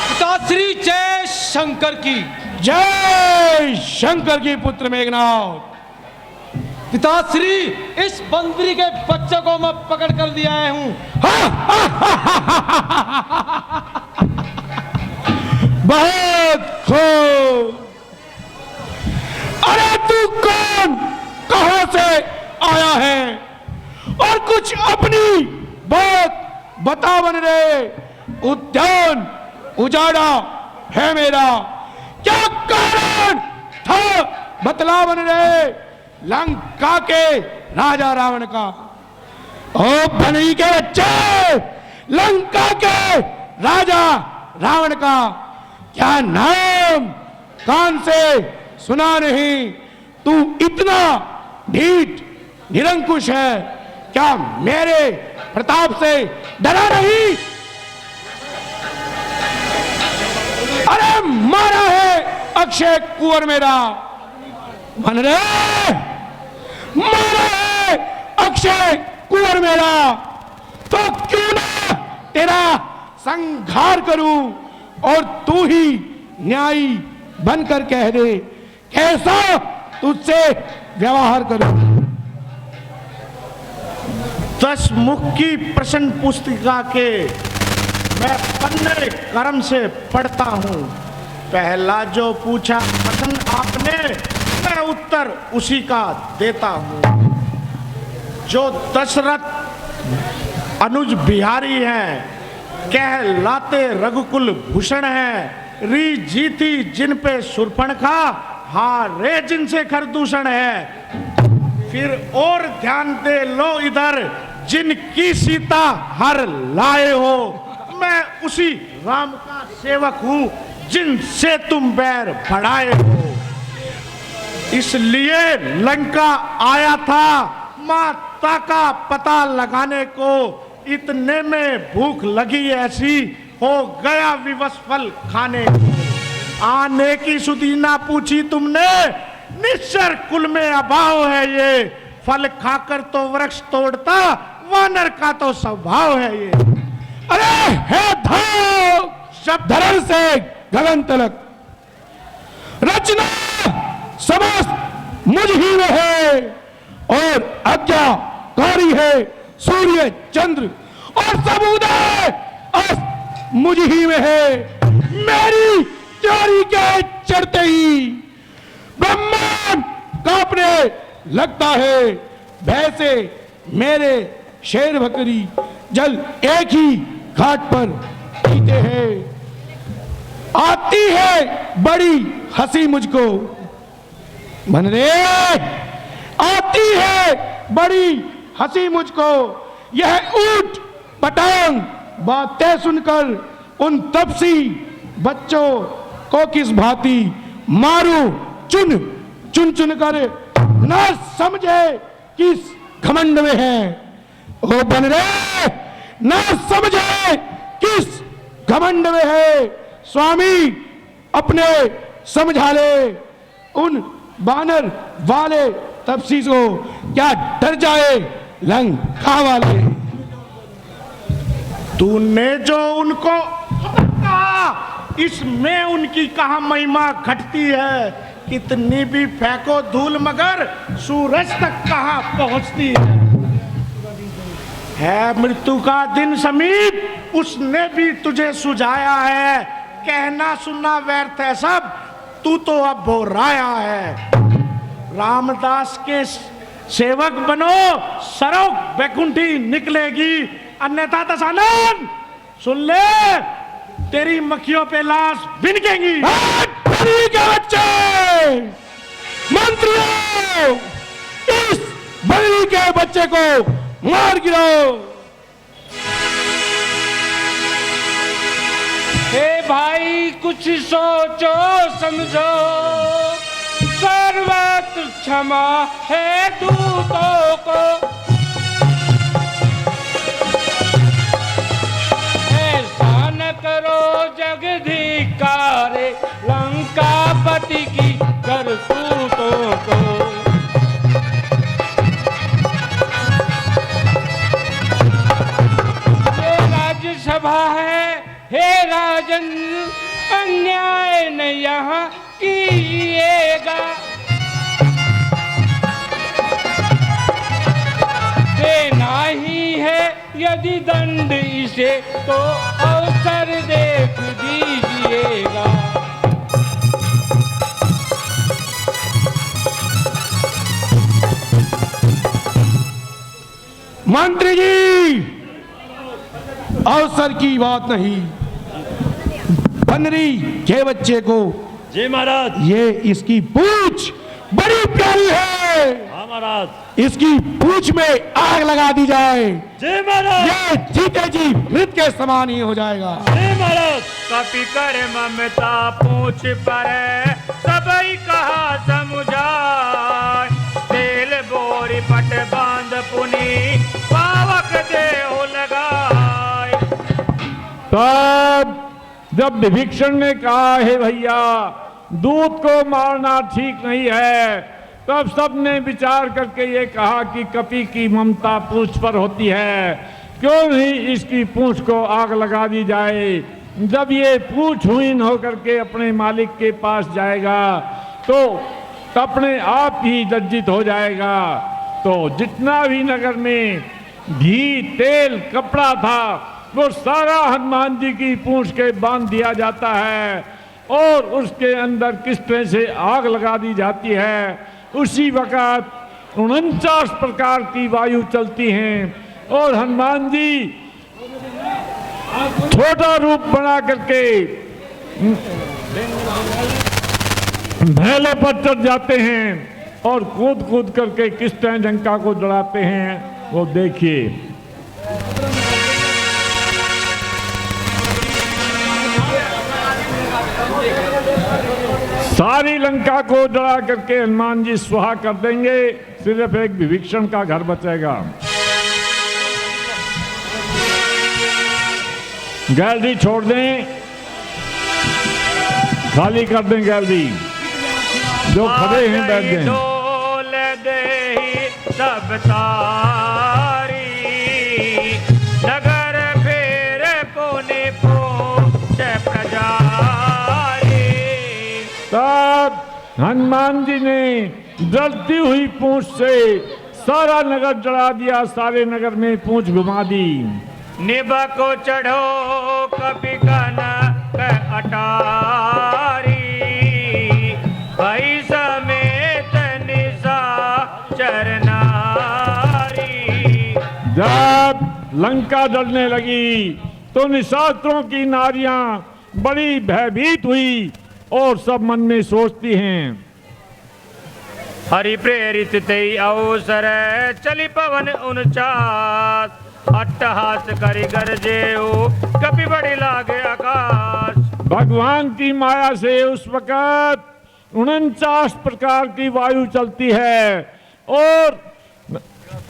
पिताश्री जय शंकर की। जय शंकर की पुत्र मेघनाथ। पिताश्री, इस बंदरी के बच्चे को मैं पकड़ कर दिया हूं। बहुत खूब। अरे तू कौन, कहां से आया है, और कुछ अपनी बात बता। बन रे, उद्यान उजाड़ा है मेरा, क्या कारण था बतला। बन रे, लंका के राजा रावण का। ओ बनी के बच्चे, लंका के राजा रावण का क्या नाम कान से सुना नहीं? तू इतना ढीठ निरंकुश है, क्या मेरे प्रताप से डरा नहीं? अरे मारा है अक्षय कुंवर मेरा। बन रे, मारा है अक्षय कुंवर मेरा, तो क्यों ना तेरा संहार करूं और तू ही न्यायी बनकर कह दे कैसा तुझसे व्यवहार करूं। 10 मुख की प्रश्न पुस्तिका के मैं पन्ने कर्म से पढ़ता हूं। पहला जो पूछा प्रश्न आपने, मैं उत्तर उसी का देता हूं। जो दशरथ अनुज बिहारी हैं, कहलाते रघुकुल भूषण हैं। री जीती जिन पे शूर्पणखा, हारे जिनसे खरदूषण है। फिर और ध्यान दे लो इधर, जिनकी सीता हर लाए हो। मैं उसी राम का सेवक हूं, जिनसे तुम बैर बढ़ाए हो। इसलिए लंका आया था माता का पता लगाने को। इतने में भूख लगी ऐसी, हो गया विवश फल खाने को। आने की सुदीना पूछी तुमने, निश्चर कुल में अभाव है ये। फल खाकर तो वृक्ष तोड़ता, वानर का तो स्वभाव है ये। अरे है धाव शब्द धरण से गगन तलक, रचना समस्त मुझ ही में है, और आज्ञाकारी है सूर्य चंद्र, और सब उदय अस्त मुझ ही में है। मेरी त्योरी के चढ़ते ही ब्रह्मांड कांपने लगता है। वैसे मेरे शेर बकरी जल एक ही घाट पर पीते हैं। आती है बड़ी हंसी मुझको। बन रे, आती है बड़ी हंसी मुझको। यह ऊंट पटांग बातें सुनकर उन तपसी बच्चों को किस भांति मारू चुन चुन चुन कर, न समझे किस घमंड में है। ओ बन रे, न समझे किस घमंड में है। स्वामी अपने समझा ले उन बानर वाले तपसी को, क्या डर जाए लंका वाले। तूने जो उनको कहा, इसमें उनकी कहा महिमा घटती है। कितनी भी फेंको धूल मगर सूरज तक कहाँ पहुंचती है। मृत्यु का दिन समीप, उसने भी तुझे सुझाया है। कहना सुनना व्यर्थ है सब, तू तो अब भोराया है। रामदास के सेवक बनो, सरोग वैकुंठी निकलेगी, अन्यथा दशानन सुन ले, तेरी मक्खियों पे लाश बिनकेंगी। के बच्चे, मंत्रियों, इस बलि के बच्चे को मार गिराओ। हे भाई, कुछ सोचो समझो, सर्वत्र क्षमा है दूतों को। ऐसा न करो जगधिकारे, लंकापति की करतूतों को। यदि दंड इसे तो अवसर देख दीजिएगा। मंत्री जी, अवसर की बात नहीं, बनरी के बच्चे को जी महाराज। ये इसकी पूंछ बड़ी प्यारी है, हाँ महाराज। इसकी पूंछ में आग लगा दी जाए, जी महाराज। ये जीते जी मृत के समान ही हो जाएगा। जी महाराज। कपि कर ममता पूछ पर सबई कहा समुझाय, तेल बोरी पट बांध पुनी पावक देहो लगाय। तब जब विभीषण ने कहा है भैया दूध को मारना ठीक नहीं है, तब सबने विचार करके ये कहा कि कपि की ममता पूंछ पर होती है, क्यों नहीं इसकी पूंछ को आग लगा दी जाए। जब ये पूंछहीन होकर के अपने मालिक के पास जाएगा तो अपने आप ही लज्जित हो जाएगा। तो जितना भी नगर में घी, तेल, कपड़ा था वो सारा हनुमान जी की पूंछ के बांध दिया जाता है और उसके अंदर किस तरह से आग लगा दी जाती है। उसी वक़्त 49 प्रकार की वायु चलती हैं और हनुमान जी छोटा रूप बना करके भैले पर चढ़ जाते हैं और कूद कूद करके किस तरह लंका को जलाते हैं वो देखिए। सारी लंका को जला करके हनुमान जी स्वाहा कर देंगे, सिर्फ एक विभीषण का घर बचेगा। गैलरी छोड़ दें, खाली कर दें गैलरी, जो खड़े हैं बैठ जाएं। डोल दे सब तारी, नगर फेर पुनि पूछ प्रजारी। तब हनुमान जी ने जलती हुई पूंछ से सारा नगर जला दिया, सारे नगर में पूंछ घुमा दी। निभ को चढ़ो कपि कनक अटारी, भई समेत निशाचर नारी। जब लंका जलने लगी तो निशाचरों की नारियां बड़ी भयभीत हुई और सब मन में सोचती हैं, हरि प्रेरित तेई अवसर चली पवन 49, अट्टहास करि गरजे कपि बड़ी लागे आकाश। भगवान की माया से उस वक़्त 49 प्रकार की वायु चलती है और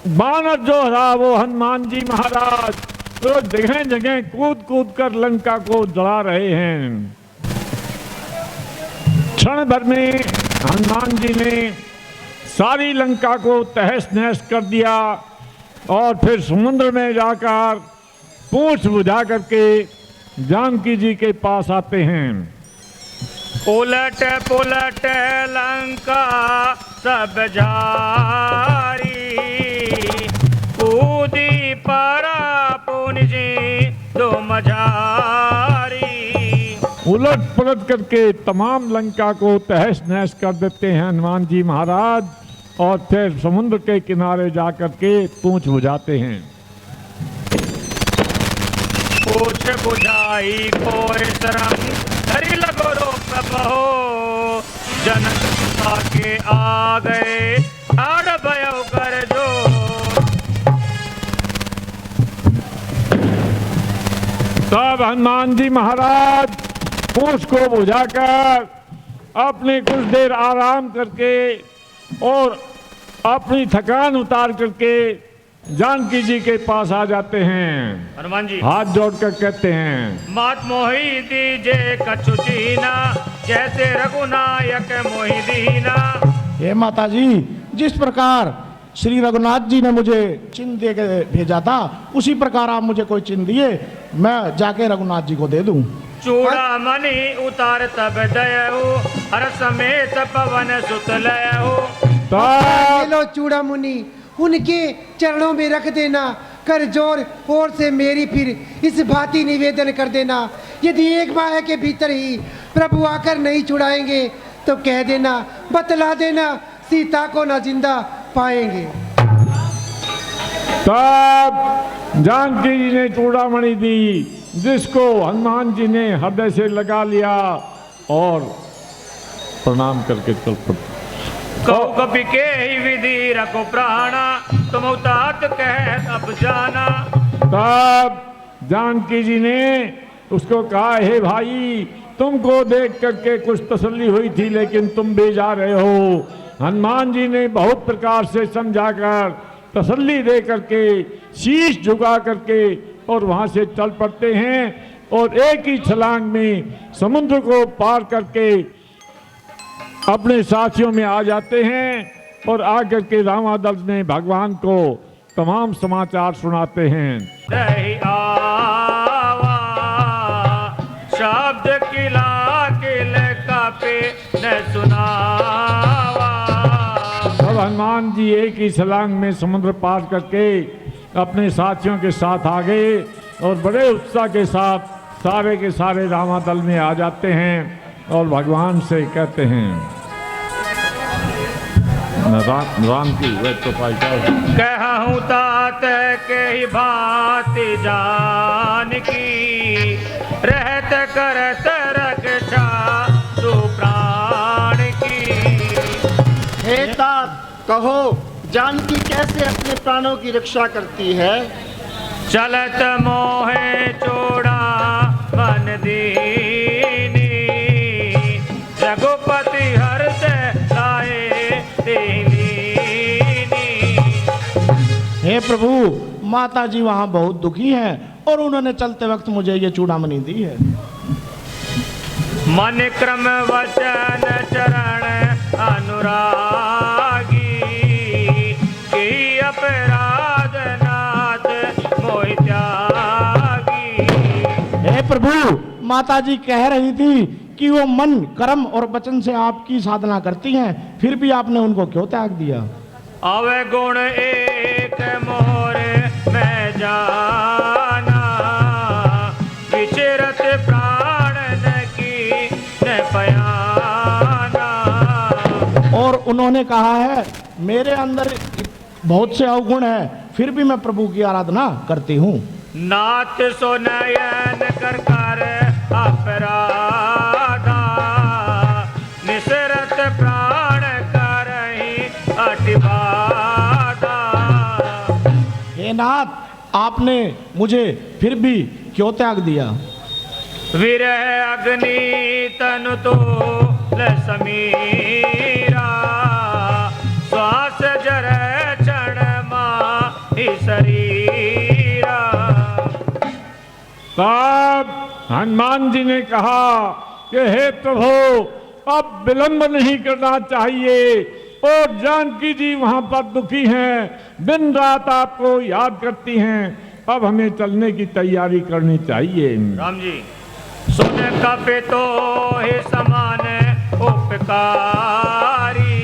बानर जो रहा वो हनुमान जी महाराज तो जगह जगह कूद कूद कर लंका को जला रहे हैं। क्षण भर में हनुमान जी ने सारी लंका को तहस नहस कर दिया और फिर समुद्र में जाकर पूंछ बुझा करके जानकी जी के पास आते हैं। उलट पुलट लंका सब झारी, कूदी परा पुनि दो मझारी। उलट पलट करके तमाम लंका को तहस नहस कर देते हैं हनुमान जी महाराज और फिर समुद्र के किनारे जाकर के पूंछ बुझाते हैं। पूछ बुझाई कोई शरम हरि लगो रोक बहो, जनक के आ गए आड़ भयो कर जो। तब हनुमान जी महाराज पूंछ को बुझाकर अपने कुछ देर आराम करके और अपनी थकान उतार करके जानकी जी के पास आ जाते हैं। हनुमान जी हाथ जोड़कर कहते हैं, मात मोहि दीजे कछु दीना, जैसे रघुनायक मोहि दीना। हे माता जी, जिस प्रकार श्री रघुनाथ जी ने मुझे चिन्ह दे के भेजा था उसी प्रकार आप मुझे कोई चिन्ह दिए, मैं जाके रघुनाथ जी को दे दूं। चूड़ा मणि उतार तब दयहु, हर समेत पवन सुत लयहु। ले लो चूड़ा मुनि, उनके चरणों में रख देना, कर जोर और से मेरी फिर इस भांति निवेदन कर देना, यदि एक माह के भीतर ही प्रभु आकर नहीं छुड़ाएंगे तो कह देना, बतला देना, सीता को न जिंदा पाएंगे। तब जानकी जी ने चूड़ामणि दी, जिसको हनुमान जी ने हृदय से लगा लिया और प्रणाम करके चल पड़े। कहु कपि के ही विधि रखो प्राणा, तुम उतात कह अब जाना। तब जानकी जी ने उसको कहा, हे भाई, तुमको देख करके कुछ तसल्ली हुई थी, लेकिन तुम भी जा रहे हो। हनुमान जी ने बहुत प्रकार से समझाकर तसल्ली दे करके शीश झुका करके और वहां से चल पड़ते हैं और एक ही छलांग में समुद्र को पार करके अपने साथियों में आ जाते हैं और आकर के रामादल ने भगवान को तमाम समाचार सुनाते हैं। रही आवा शब्द किला किल कापे न सुनावा। तब हनुमान जी एक ही छलांग में समुद्र पार करके अपने साथियों के साथ आ गए और बड़े उत्साह के साथ सारे के सारे रामादल में आ जाते हैं और भगवान से कहते हैं, राम की तो कहूँ तात के ही भांति जान की, रहत करत रक्षा तू प्राण की। हे तात, कहो जानकी कैसे अपने प्राणों की रक्षा करती है? चलत मोहे चोड़ा मन दीनी, रघुपति हृदय लाए तेलीनी। हे प्रभु, माता जी वहाँ बहुत दुखी हैं और उन्होंने चलते वक्त मुझे ये चूड़ामणि दी है। मन क्रम वचन चरण अनुरागी, की अपराध नाथ मोहि त्यागी। हे प्रभु, माता जी कह रही थी कि वो मन कर्म और वचन से आपकी साधना करती हैं, फिर भी आपने उनको क्यों त्याग दिया? अवे गुण एक मोरे मैं जाना, विचरत प्राण न की न पयाना। और उन्होंने कहा है, मेरे अंदर बहुत से अवगुण हैं, फिर भी मैं प्रभु की आराधना करती हूँ। नाथ सो नयन कर कर अपराधा, निसरत प्राण करहि अटिबाधा। हे नाथ, आपने मुझे फिर भी क्यों त्याग दिया? विरह अग्नि तनु तो समीरा, श्वास जर क्षण माहि शरीरा। तब हनुमान जी ने कहा कि हे प्रभु, अब विलंब नहीं करना चाहिए और जानकी जी वहां पर दुखी हैं, दिन रात आपको याद करती हैं, अब हमें चलने की तैयारी करनी चाहिए। राम जी, सुन कपि तो हे समान उपकारी,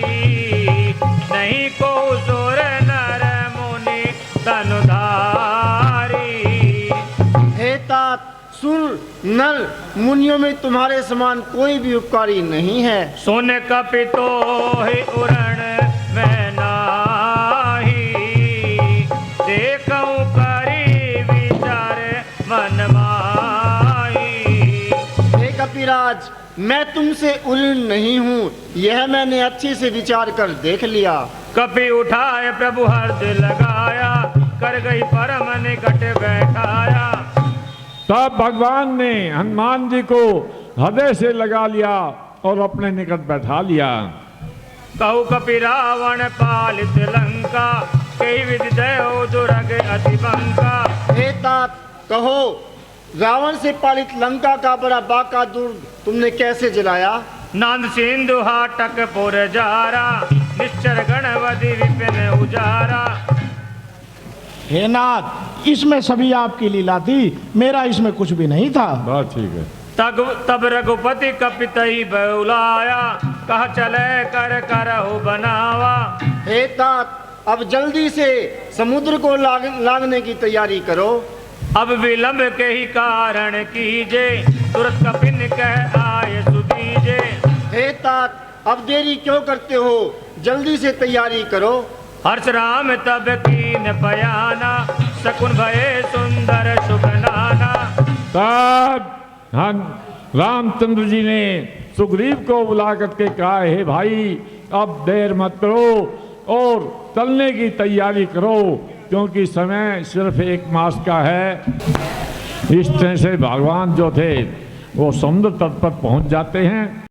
नहीं को सुर नर मुनि तनुधारी। हे तात, सुर नर मुनियों में तुम्हारे समान कोई भी उपकारी नहीं है। सुन कपि तो हे उरण मैं नाही, देखऊं करी विचार मन माही। हे कपिराज, मैं तुमसे उऋण नहीं हूँ, यह मैंने अच्छे से विचार कर देख लिया। कपि उठाए प्रभु हृदय लगाया, कर गई परम निकट बैठाया। तब भगवान ने हनुमान जी को हृदय से लगा लिया और अपने निकट बैठा लिया। कहु कपि रावण पालित लंका, कई विधि दयो दुर्ग अति बंका। हे तात, कहो रावण से पालित लंका का बड़ा बाका दुर्ग तुमने कैसे जलाया? नंद सिंधु हाटक पुर जारा, निश्चर गणवधि विपिन उजारा। हे नाथ, इसमें सभी आपकी लीला थी, मेरा इसमें कुछ भी नहीं था। बात ठीक है। तब रघुपति कपितई बुलाया, कहा चले कर करहु बनावा। हे तात, अब जल्दी से समुद्र को लांघने की तैयारी करो। अब विलंब के ही कारण कीजे, तुरंत कपिन कह आए सुदीजे। हे तात, अब देरी क्यों करते हो, जल्दी से तैयारी करो। हर्ष राम तब कीन बयाना, शकुन भये सुंदर शुभ नाना। तब रामचंद्र जी ने सुग्रीव को बुला करके कहा, हे भाई अब देर मत करो और चलने की तैयारी करो, क्योंकि समय सिर्फ 1 मास का है। इस तरह से भगवान जो थे वो समुद्र तट पर पहुंच जाते हैं।